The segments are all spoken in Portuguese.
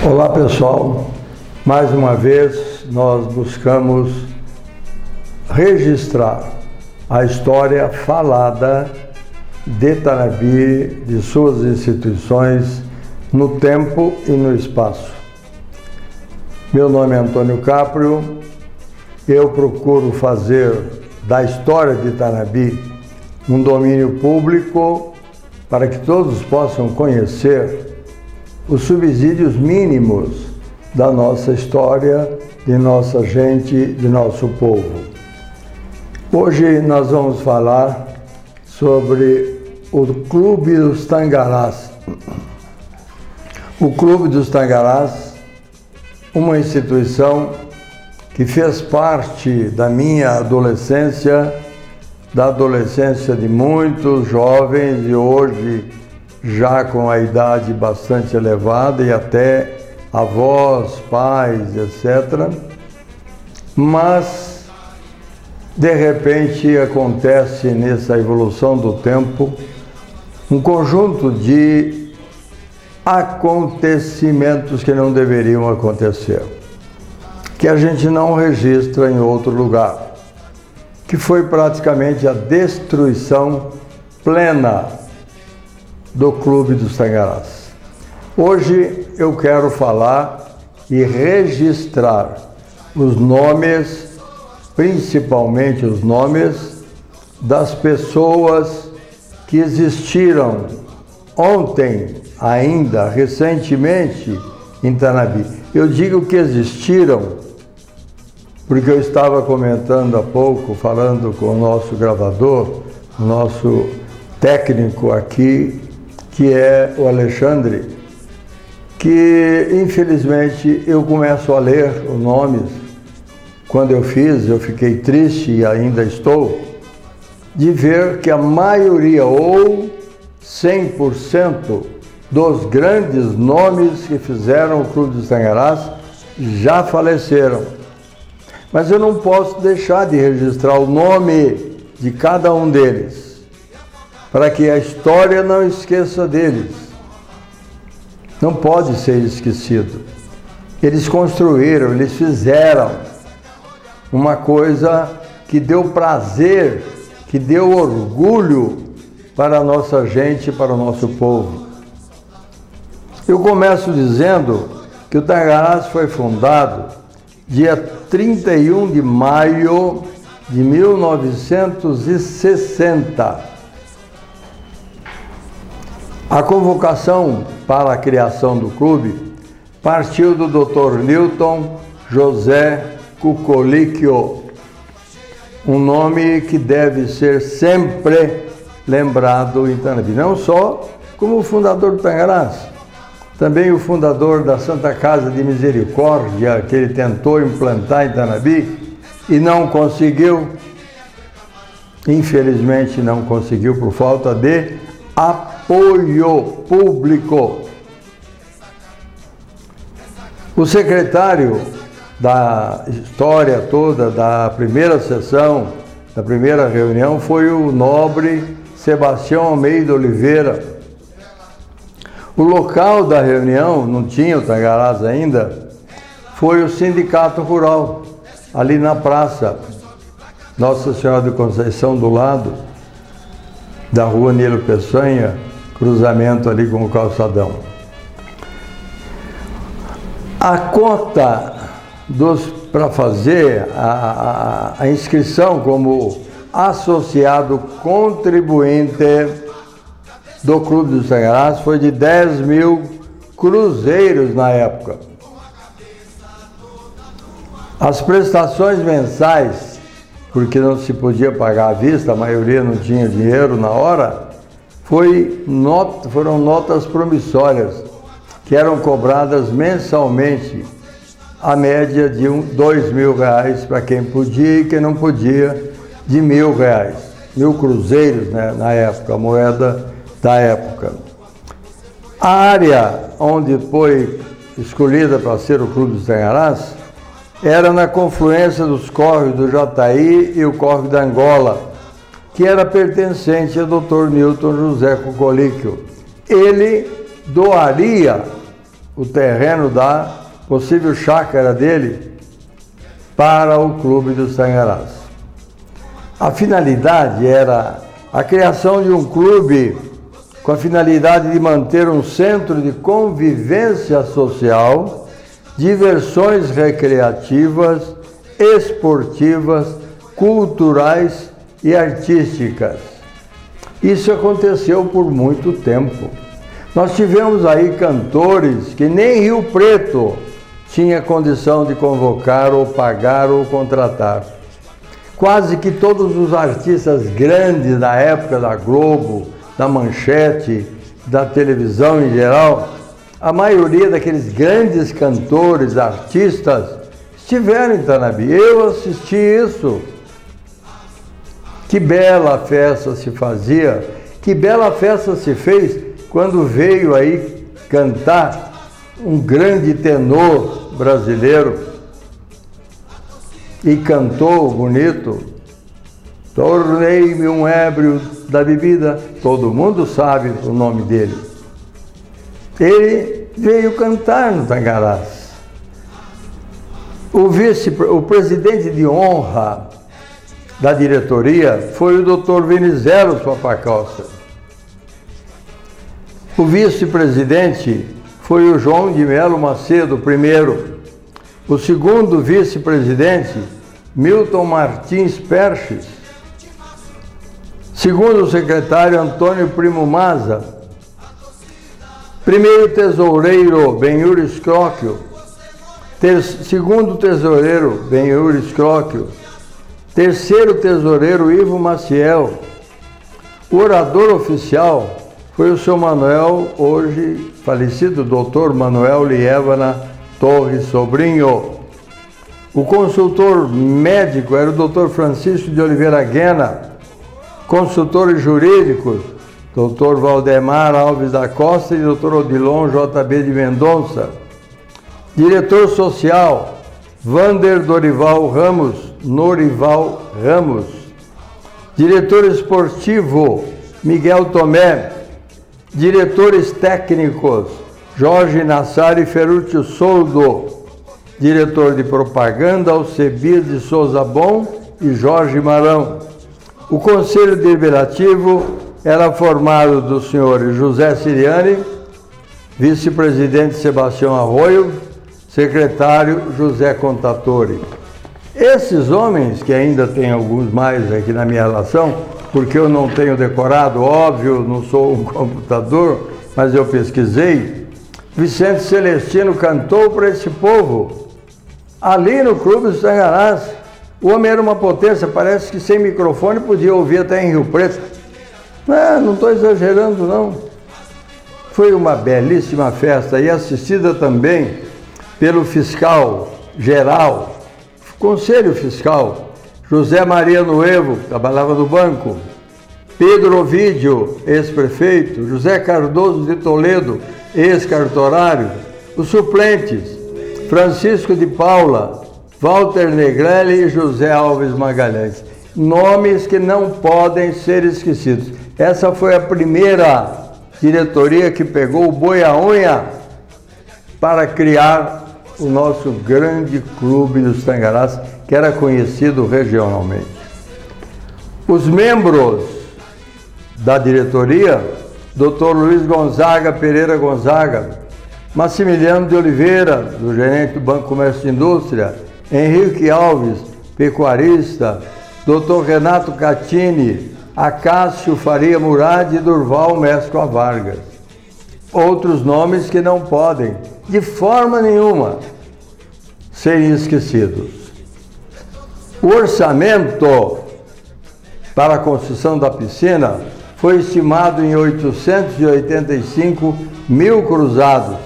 Olá pessoal, mais uma vez nós buscamos registrar a história falada de Tanabi, de suas instituições, no tempo e no espaço. Meu nome é Antônio Caprio, eu procuro fazer da história de Tanabi um domínio público para que todos possam conhecer os subsídios mínimos da nossa história, de nossa gente, de nosso povo. Hoje nós vamos falar sobre o Clube dos Tangarás. O Clube dos Tangarás, uma instituição que fez parte da minha adolescência, da adolescência de muitos jovens e hoje já com a idade bastante elevada e até avós, pais, etc. Mas, de repente, acontece nessa evolução do tempo um conjunto de acontecimentos que não deveriam acontecer, que a gente não registra em outro lugar, que foi praticamente a destruição plena do Clube dos Tangarás. Hoje eu quero falar e registrar os nomes, principalmente os nomes das pessoas que existiram ontem, ainda recentemente, em Tanabi. Eu digo que existiram porque eu estava comentando há pouco, falando com o nosso gravador, o nosso técnico aqui, que é o Alexandre, que infelizmente eu começo a ler os nomes. Quando eu fiz, eu fiquei triste e ainda estou, de ver que a maioria, ou 100% dos grandes nomes que fizeram o Clube dos Tangarás já faleceram. Mas eu não posso deixar de registrar o nome de cada um deles, para que a história não esqueça deles. Não pode ser esquecido. Eles construíram, eles fizeram uma coisa que deu prazer, que deu orgulho para a nossa gente, para o nosso povo. Eu começo dizendo que o Tangarás foi fundado dia 31 de maio de 1960. A convocação para a criação do clube partiu do Dr. Newton José Cucolicchio, um nome que deve ser sempre lembrado em Tanabi, não só como o fundador do Tangarás, também o fundador da Santa Casa de Misericórdia, que ele tentou implantar em Tanabi e não conseguiu, infelizmente não conseguiu por falta de apoio público. O secretário da história toda da primeira sessão, da primeira reunião, foi o nobre Sebastião Almeida Oliveira. O local da reunião, não tinha o Tangarás ainda, foi o Sindicato Rural, ali na praça Nossa Senhora de Conceição, do lado da rua Nilo Peçanha, cruzamento ali com o calçadão. A cota para fazer a inscrição como associado contribuinte do Clube dos Tangarás foi de 10 mil cruzeiros na época. As prestações mensais, porque não se podia pagar à vista, a maioria não tinha dinheiro na hora, foram notas promissórias, que eram cobradas mensalmente, a média de R$2.000 para quem podia e quem não podia, de R$1.000, 1.000 cruzeiros, né, na época, a moeda da época. A área onde foi escolhida para ser o Clube dos Tangarás era na confluência dos córregos do Jataí e o córrego da Angola, que era pertencente ao Dr. Newton José Cucolicchio. Ele doaria o terreno da possível chácara dele para o Clube dos Tangarás. A finalidade era a criação de um clube com a finalidade de manter um centro de convivência social, diversões recreativas, esportivas, culturais e artísticas. Isso aconteceu por muito tempo. Nós tivemos aí cantores que nem Rio Preto tinha condição de convocar ou pagar ou contratar. Quase que todos os artistas grandes da época da Globo, da Manchete, da televisão em geral, a maioria daqueles grandes cantores, artistas, estiveram em Tanabi. Eu assisti isso. Que bela festa se fazia, que bela festa se fez quando veio aí cantar um grande tenor brasileiro e cantou bonito. Tornei-me um ébrio da bebida. Todo mundo sabe o nome dele. Ele veio cantar no Tangarás. O presidente de honra da diretoria foi o Dr. Venizelos Papacosta. O vice-presidente foi o João de Melo Macedo, primeiro. O segundo vice-presidente, Milton Martins Perches. Segundo secretário, Antônio Primo Maza. Primeiro tesoureiro, Benhur Escróquio. Segundo tesoureiro, Benhur Escróquio. Terceiro tesoureiro, Ivo Maciel. O orador oficial foi o seu Manuel, hoje falecido Dr. Manuel Lievana Torres Sobrinho. O consultor médico era o Dr. Francisco de Oliveira Guena. Consultores jurídicos, Dr. Valdemar Alves da Costa e Dr. Odilon JB de Mendonça. Diretor social, Vander Dorival Ramos, Norival Ramos. Diretor esportivo, Miguel Tomé. Diretores técnicos, Jorge Nassar e Ferruccio Soldo. Diretor de propaganda, Alcebias de Souza Bom e Jorge Marão. O Conselho Deliberativo era formado dos senhores José Siriani, vice-presidente Sebastião Arroio, secretário José Contatore. Esses homens, que ainda tem alguns mais aqui na minha relação, porque eu não tenho decorado, óbvio, não sou um computador, mas eu pesquisei, Vicente Celestino cantou para esse povo, ali no Clube dos Tangarás. O homem era uma potência, parece que sem microfone podia ouvir até em Rio Preto. Não estou exagerando, não. Foi uma belíssima festa e assistida também pelo fiscal geral, Conselho Fiscal, José Maria Nuevo, que trabalhava no banco, Pedro Ovídio, ex-prefeito, José Cardoso de Toledo, ex-cartorário, os suplentes, Francisco de Paula, Walter Negrelli e José Alves Magalhães. Nomes que não podem ser esquecidos. Essa foi a primeira diretoria que pegou o boi à unha para criar o nosso grande Clube dos Tangarás, que era conhecido regionalmente. Os membros da diretoria, Dr. Luiz Gonzaga Pereira Gonzaga, Massimiliano de Oliveira, do gerente do Banco Comércio e Indústria, Henrique Alves, pecuarista, Dr. Renato Catini, Acácio Faria Murad e Durval Mescua Vargas. Outros nomes que não podem, de forma nenhuma, serem esquecidos. O orçamento para a construção da piscina foi estimado em 885 mil cruzados,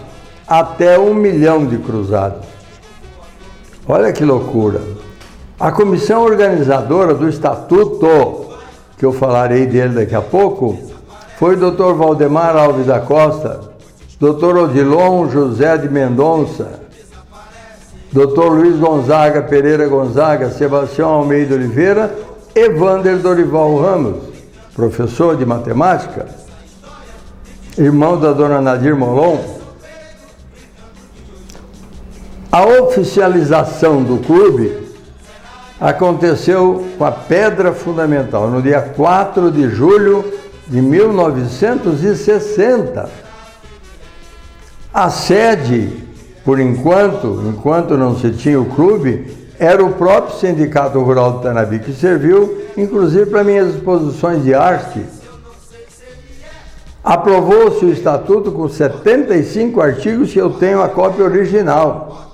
até 1 milhão de cruzados. Olha que loucura! A comissão organizadora do estatuto, que eu falarei dele daqui a pouco, foi o Dr. Valdemar Alves da Costa, Dr. Odilon José de Mendonça, Dr. Luiz Gonzaga Pereira Gonzaga, Sebastião Almeida Oliveira e Vander Dorival Ramos, professor de matemática, irmão da dona Nadir Molon. A oficialização do clube aconteceu com a pedra fundamental, no dia 4 de julho de 1960. A sede, por enquanto não se tinha o clube, era o próprio Sindicato Rural de Tanabi, que serviu, inclusive, para minhas exposições de arte. Aprovou-se o estatuto com 75 artigos, que eu tenho a cópia original.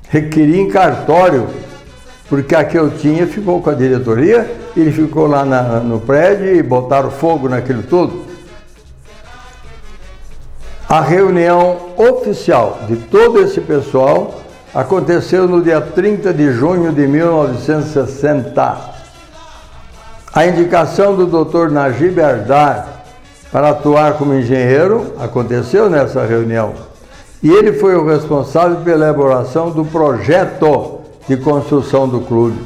Requeri em cartório, porque a que eu tinha ficou com a diretoria, ele ficou lá no prédio e botaram fogo naquilo tudo. A reunião oficial de todo esse pessoal aconteceu no dia 30 de junho de 1960. A indicação do Dr. Najib Ardar para atuar como engenheiro aconteceu nessa reunião. E ele foi o responsável pela elaboração do projeto de construção do clube.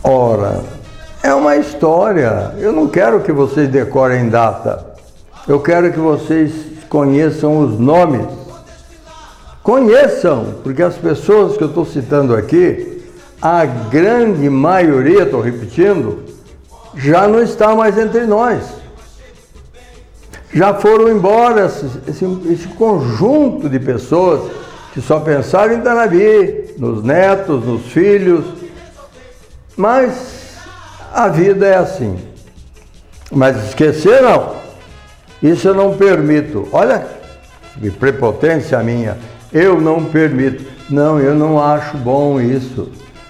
Ora, é uma história. Eu não quero que vocês decorem data. Eu quero que vocês conheçam os nomes. Conheçam, porque as pessoas que eu estou citando aqui, a grande maioria, estou repetindo, já não está mais entre nós. Já foram embora esse conjunto de pessoas que só pensaram em Tanabi, nos netos, nos filhos. Mas a vida é assim. Mas esquecer não. Isso eu não permito. Olha, que prepotência minha. Eu não permito. Não, eu não acho bom isso.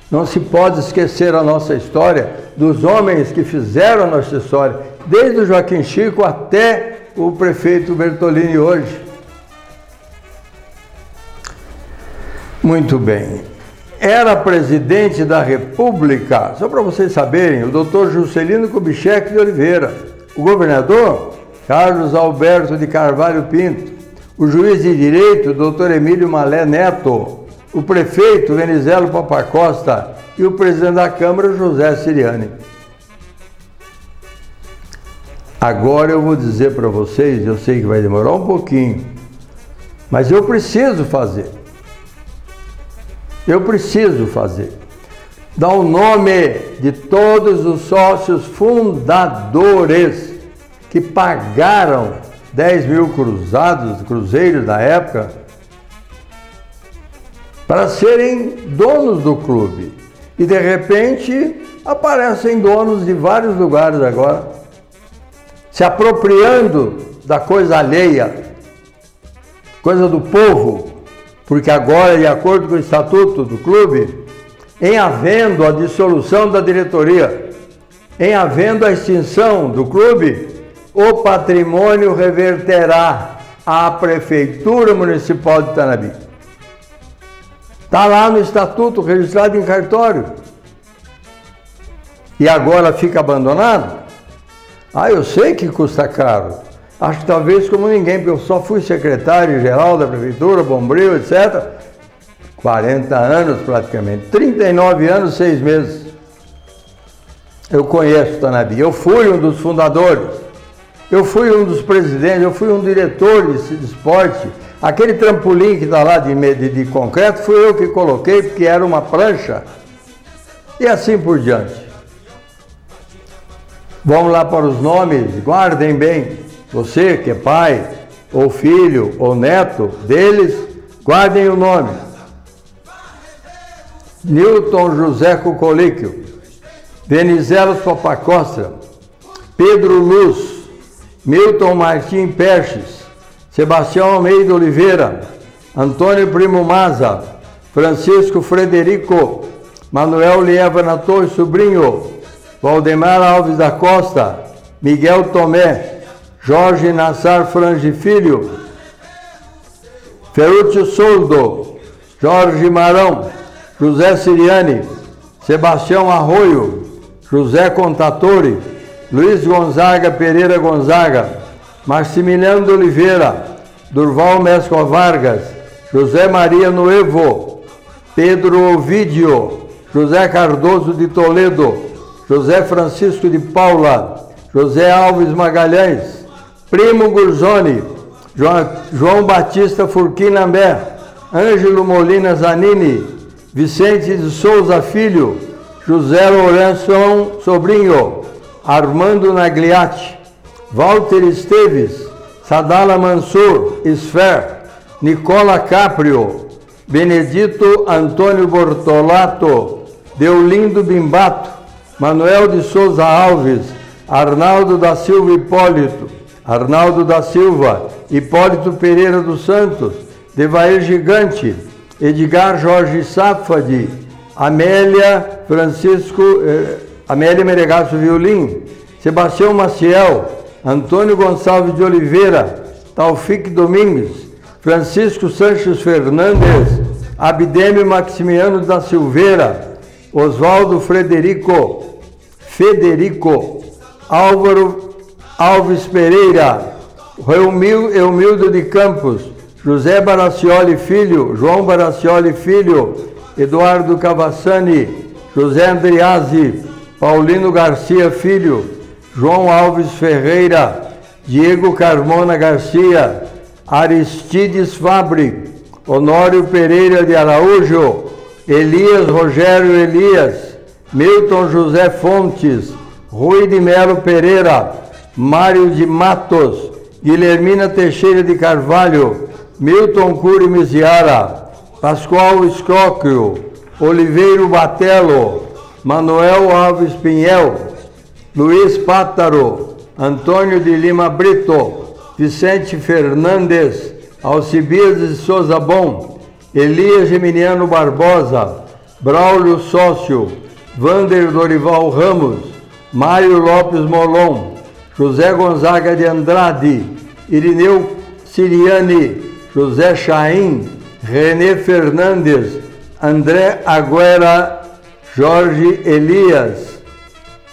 Não se pode esquecer a nossa história, dos homens que fizeram a nossa história, desde o Joaquim Chico até o prefeito Bertolini hoje. Muito bem. Era presidente da República, só para vocês saberem, o doutor Juscelino Kubitschek de Oliveira, o governador Carlos Alberto de Carvalho Pinto, o juiz de direito, doutor Emílio Malé Neto, o prefeito Venizelo Papacosta e o presidente da Câmara, José Siriani. Agora eu vou dizer para vocês, eu sei que vai demorar um pouquinho, mas eu preciso fazer. Eu preciso fazer. Dar o nome de todos os sócios fundadores que pagaram 10 mil cruzeiros na época, para serem donos do clube. E de repente aparecem donos de vários lugares agora, se apropriando da coisa alheia, coisa do povo. Porque agora, de acordo com o estatuto do clube, em havendo a dissolução da diretoria, em havendo a extinção do clube, o patrimônio reverterá à Prefeitura Municipal de Tanabi. Está lá no estatuto, registrado em cartório. E agora fica abandonado? Ah, eu sei que custa caro. Acho que talvez como ninguém, porque eu só fui secretário-geral da prefeitura, bombril, etc. 40 anos praticamente, 39 anos, 6 meses. Eu conheço Tanabi, eu fui um dos fundadores, eu fui um dos presidentes, eu fui um diretor de esporte. Aquele trampolim que está lá de concreto, fui eu que coloquei, porque era uma prancha. E assim por diante. Vamos lá para os nomes, guardem bem. Você que é pai, ou filho, ou neto deles, guardem o nome. Newton José Cucolíquio, Venizelos Papacosta, Pedro Luz, Milton Martim Perches, Sebastião Almeida Oliveira, Antônio Primo Maza, Francisco Frederico, Manuel Lievana Torres Sobrinho, Valdemar Alves da Costa, Miguel Tomé, Jorge Nassar Frange Filho, Ferrúcio Soldo, Jorge Marão, José Siriani, Sebastião Arroio, José Contatore, Luiz Gonzaga Pereira Gonzaga, Maximiliano de Oliveira, Durval Mesco Vargas, José Maria Noevo, Pedro Ovídio, José Cardoso de Toledo, José Francisco de Paula, José Alves Magalhães, Primo Gurzoni, João Batista Furquinambé, Ângelo Molina Zanini, Vicente de Souza Filho, José Lourenço Sobrinho, Armando Nagliatti, Walter Esteves, Sadala Mansur, Esfer, Nicola Caprio, Benedito Antônio Bortolato, Deolindo Bimbato, Manuel de Souza Alves, Arnaldo da Silva Hipólito, Arnaldo da Silva, Hipólito Pereira dos Santos, Devair Gigante, Edgar Jorge Safadi, Amélia Meregasso Violim, Sebastião Maciel, Antônio Gonçalves de Oliveira, Taufik Domingues, Francisco Sanches Fernandes, Abdêmio Maximiano da Silveira, Oswaldo Federico, Álvaro Alves Pereira, Eumildo de Campos, José Baracioli Filho, João Baracioli Filho, Eduardo Cavassani, José Andreazzi, Paulino Garcia Filho, João Alves Ferreira, Diego Carmona Garcia, Aristides Fabri, Honório Pereira de Araújo, Elias Rogério Elias, Milton José Fontes, Rui de Melo Pereira, Mário de Matos, Guilhermina Teixeira de Carvalho, Milton Cury Miziara, Pascoal Escóquio, Oliveiro Batelo, Manuel Alves Pinhel, Luiz Pátaro, Antônio de Lima Brito, Vicente Fernandes, Alcibiades de Souza Bom, Elias Geminiano Barbosa, Braulio Sócio, Vander Dorival Ramos, Mário Lopes Molon, José Gonzaga de Andrade, Irineu Siriani, José Chaim, René Fernandes, André Agüera, Jorge Elias,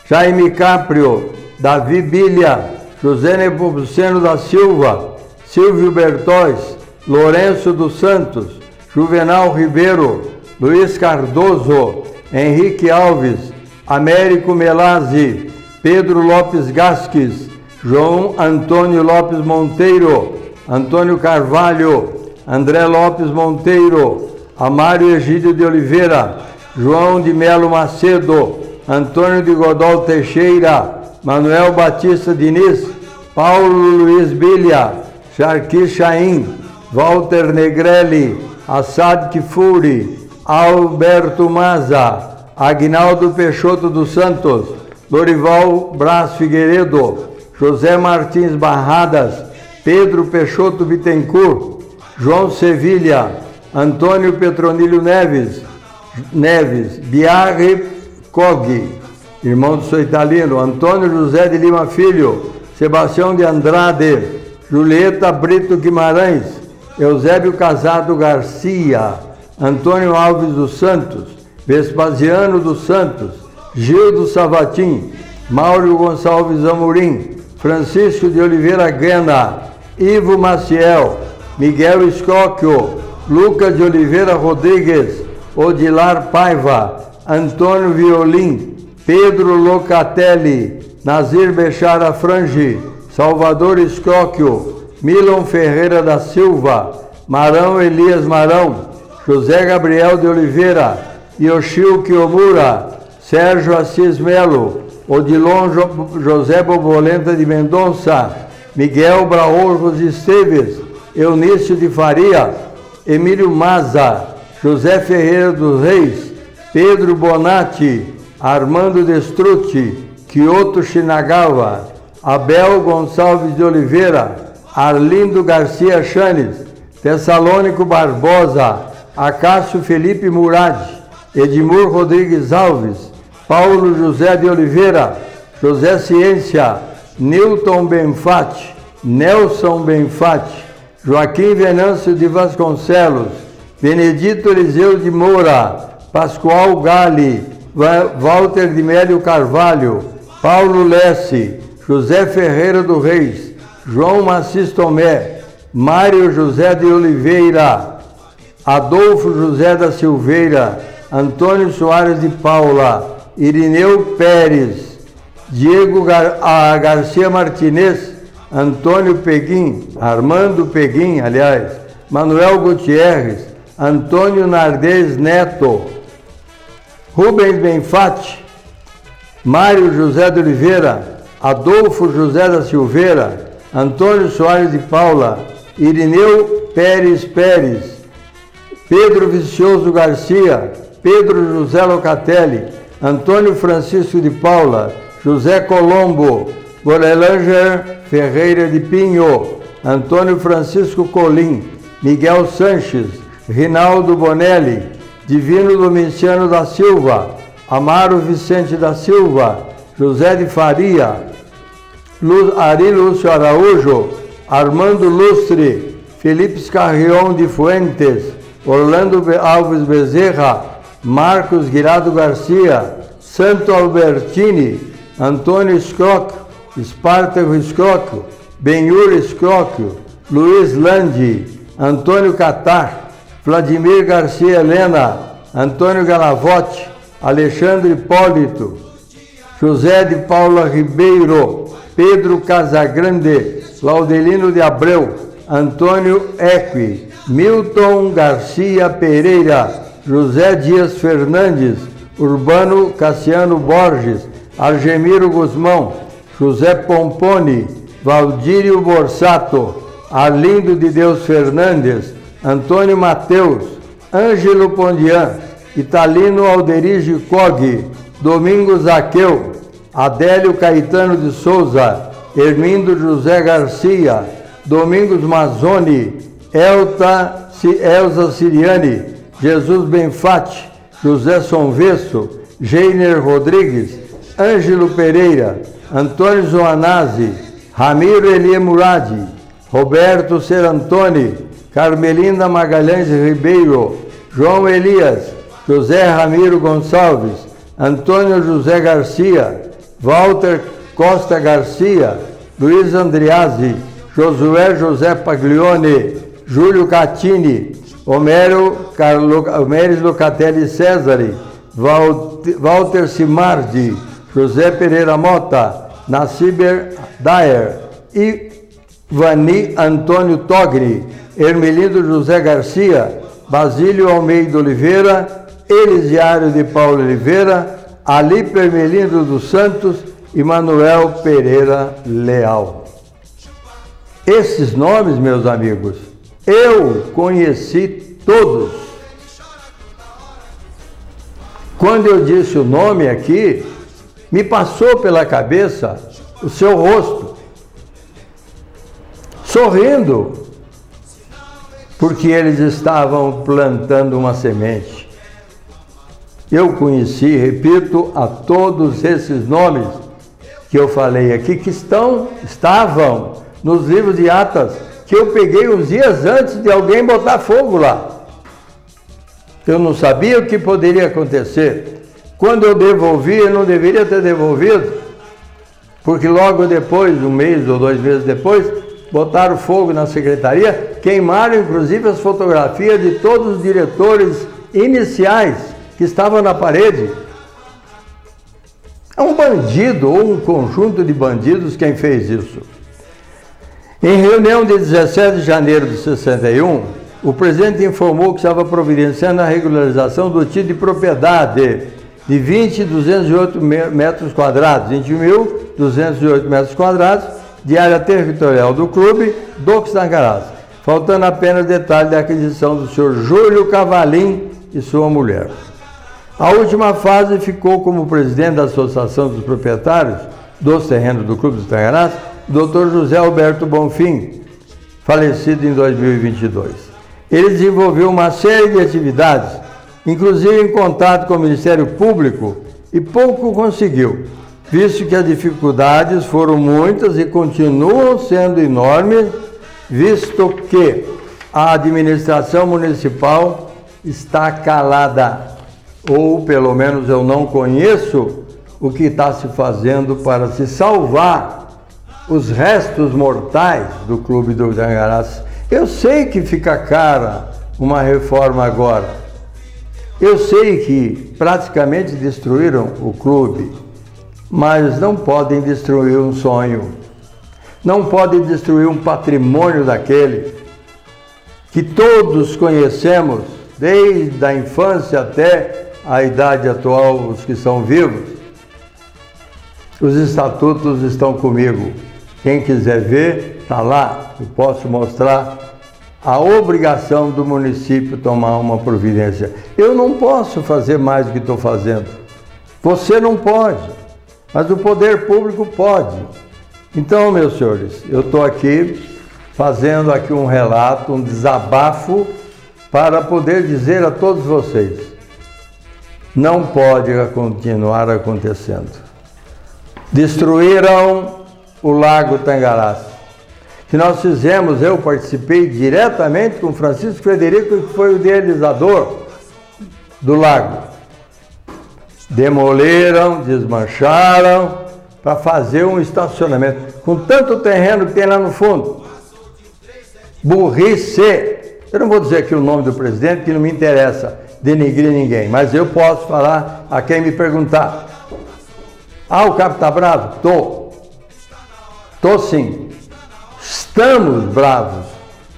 Jaime Caprio, Davi Bilha, José Nepomuceno da Silva, Silvio Bertóis, Lourenço dos Santos, Juvenal Ribeiro, Luiz Cardoso, Henrique Alves, Américo Melazzi, Pedro Lopes Gasques, João Antônio Lopes Monteiro, Antônio Carvalho, André Lopes Monteiro, Amário Egídio de Oliveira, João de Melo Macedo, Antônio de Godol Teixeira, Manuel Batista Diniz, Paulo Luiz Bilha, Charqui Chaim, Walter Negrelli, Assad Kifuri, Alberto Maza, Agnaldo Peixoto dos Santos, Dorival Brás Figueiredo, José Martins Barradas, Pedro Peixoto Bittencourt, João Sevilha, Antônio Petronílio Neves, Biarri Coggi, irmão do Soitalino, Antônio José de Lima Filho, Sebastião de Andrade, Julieta Brito Guimarães, Eusébio Casado Garcia, Antônio Alves dos Santos, Vespasiano dos Santos, Gildo Savatim, Mauro Gonçalves Amorim, Francisco de Oliveira Guena, Ivo Maciel, Miguel Escóquio, Lucas de Oliveira Rodrigues, Odilar Paiva, Antônio Violim, Pedro Locatelli, Nazir Bechara Frangi, Salvador Escóquio, Milon Ferreira da Silva, Marão Elias Marão, José Gabriel de Oliveira, Yoshio Kiyomura, Sérgio Assis Melo, Odilon José Bobolenta de Mendonça, Miguel Braojos Esteves, Eunício de Faria, Emílio Maza, José Ferreira dos Reis, Pedro Bonatti, Armando Destrucci, Kyoto Shinagawa, Abel Gonçalves de Oliveira, Arlindo Garcia Chanes, Tessalônico Barbosa, Acácio Felipe Murad, Edmur Rodrigues Alves, Paulo José de Oliveira, José Ciência, Nilton Benfatti, Nelson Benfatti, Joaquim Venâncio de Vasconcelos, Benedito Eliseu de Moura, Pascoal Gali, Walter de Mélio Carvalho, Paulo Lesse, José Ferreira do Reis, João Massis Tomé, Mário José de Oliveira, Adolfo José da Silveira, Antônio Soares de Paula, Irineu Pérez, Diego Garcia Martinez, Antônio Peguim, Armando Peguim, aliás, Manuel Gutierrez, Antônio Nardes Neto, Rubens Benfatti, Mário José de Oliveira, Adolfo José da Silveira, Antônio Soares de Paula, Irineu Pérez Pérez, Pedro Vicioso Garcia, Pedro José Locatelli, Antônio Francisco de Paula, José Colombo, Gorelanger Ferreira de Pinho, Antônio Francisco Colim, Miguel Sanches, Rinaldo Bonelli, Divino Domiciano da Silva, Amaro Vicente da Silva, José de Faria, Ari Lúcio Araújo, Armando Lustre, Felipe Scarrion de Fuentes, Orlando Alves Bezerra, Marcos Guirado Garcia, Santo Albertini, Antônio Scrocco, Espartaco Scrocco, Benhur Scrocco, Luiz Landi, Antônio Catar, Vladimir Garcia Helena, Antônio Galavotti, Alexandre Hipólito, José de Paula Ribeiro, Pedro Casagrande, Laudelino de Abreu, Antônio Equi, Milton Garcia Pereira, José Dias Fernandes, Urbano Cassiano Borges, Argemiro Guzmão, José Pomponi, Valdírio Borsato, Arlindo de Deus Fernandes, Antônio Mateus, Ângelo Pondian, Italino Alderige Cog, Domingos Zaqueu, Adélio Caetano de Souza, Hermindo José Garcia, Domingos Mazzoni, Elza Siriani, Jesus Benfatti, José Sonvesso, Geiner Rodrigues, Ângelo Pereira, Antônio Zoanazzi, Ramiro Elie Muradi, Roberto Serantoni, Carmelinda Magalhães Ribeiro, João Elias, José Ramiro Gonçalves, Antônio José Garcia, Walter Costa Garcia, Luiz Andreazzi, Josué José Paglione, Júlio Catini, Homeres Locatelli Cesare, Walter Simardi, José Pereira Mota, Naciber Daer, Ivani Antônio Togri, Hermelindo José Garcia, Basílio Almeida Oliveira, Elisiário de Paulo Oliveira, Ali Permelindo dos Santos e Manuel Pereira Leal. Esses nomes, meus amigos, eu conheci todos. Quando eu disse o nome aqui, me passou pela cabeça o seu rosto, sorrindo, porque eles estavam plantando uma semente. Eu conheci, repito, a todos esses nomes que eu falei aqui, que estavam nos livros de atas, que eu peguei uns dias antes de alguém botar fogo lá. Eu não sabia o que poderia acontecer. Quando eu devolvi, eu não deveria ter devolvido, porque logo depois, um mês ou 2 meses depois, botaram fogo na secretaria, queimaram inclusive as fotografias de todos os diretores iniciais que estavam na parede. É um bandido ou um conjunto de bandidos quem fez isso. Em reunião de 17 de janeiro de 61, o presidente informou que estava providenciando a regularização do título de propriedade de 20.208 metros quadrados, 20.208 metros quadrados de área territorial do clube do Tangarás, faltando apenas detalhe da aquisição do senhor Júlio Cavalim e sua mulher. A última fase ficou como presidente da Associação dos Proprietários dos Terrenos do Clube do Tangarás, Dr. José Alberto Bonfim, falecido em 2022. Ele desenvolveu uma série de atividades, inclusive em contato com o Ministério Público, e pouco conseguiu, visto que as dificuldades foram muitas e continuam sendo enormes, visto que a administração municipal está calada, ou pelo menos eu não conheço o que está se fazendo para se salvar os restos mortais do Clube do Tangarás. Eu sei que fica cara uma reforma agora. Eu sei que praticamente destruíram o clube, mas não podem destruir um sonho. não pode destruir um patrimônio daquele que todos conhecemos, desde a infância até a idade atual, os que são vivos. Os estatutos estão comigo. Quem quiser ver, está lá. Eu posso mostrar a obrigação do município tomar uma providência. Eu não posso fazer mais do que estou fazendo. Você não pode, mas o poder público pode. Então, meus senhores, eu estou aqui fazendo aqui um relato, um desabafo, para poder dizer a todos vocês, não pode continuar acontecendo. Destruíram o Lago Tangarás, que nós fizemos, eu participei diretamente com Francisco Frederico, que foi o idealizador do lago. Demoliram, desmancharam, para fazer um estacionamento, com tanto terreno que tem lá no fundo. Burrice! Eu não vou dizer aqui o nome do presidente, que não me interessa denigrir ninguém, mas eu posso falar a quem me perguntar. Ah, o Cabo está bravo? Tô sim. Estamos bravos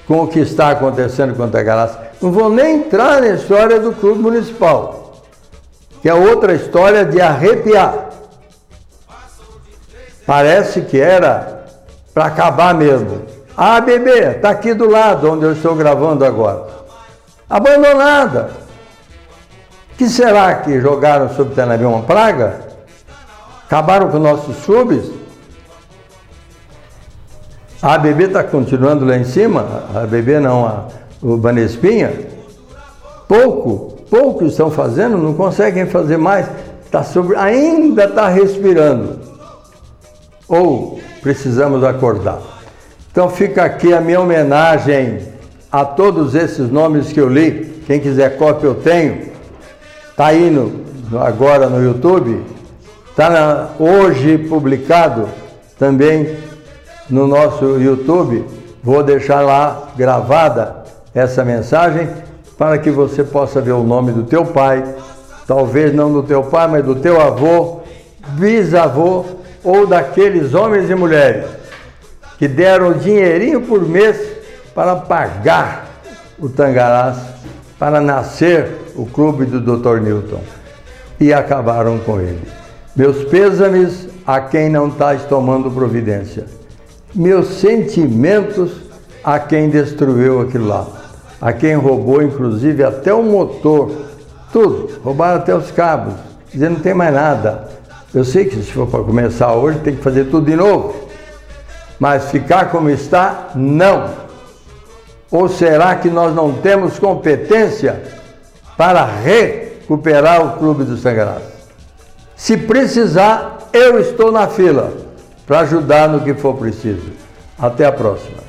com o que está acontecendo com o Tangarás. Não vou nem entrar na história do Clube Municipal, que é outra história de arrepiar. Parece que era para acabar mesmo. A ABB está aqui do lado, onde eu estou gravando agora. Abandonada. Que será que jogaram sobre o Tenabim uma praga? Acabaram com nossos clubes? A ABB está continuando lá em cima? A ABB não, o Banespinha? Pouco estão fazendo, não conseguem fazer mais. Ainda está respirando. Ou precisamos acordar. Então fica aqui a minha homenagem a todos esses nomes que eu li. Quem quiser cópia eu tenho. Está aí agora no YouTube. Está hoje publicado também no nosso YouTube. Vou deixar lá gravada essa mensagem para que você possa ver o nome do teu pai. Talvez não do teu pai, mas do teu avô, bisavô, ou daqueles homens e mulheres que deram dinheirinho por mês para pagar o Tangarás, para nascer o clube do Dr. Newton, e acabaram com ele. Meus pêsames a quem não está tomando providência. Meus sentimentos a quem destruiu aquilo lá, a quem roubou inclusive até o motor, tudo, roubaram até os cabos, dizendo não tem mais nada. Eu sei que se for para começar hoje, tem que fazer tudo de novo. Mas ficar como está, não. Ou será que nós não temos competência para recuperar o Clube dos Tangarás? Se precisar, eu estou na fila para ajudar no que for preciso. Até a próxima.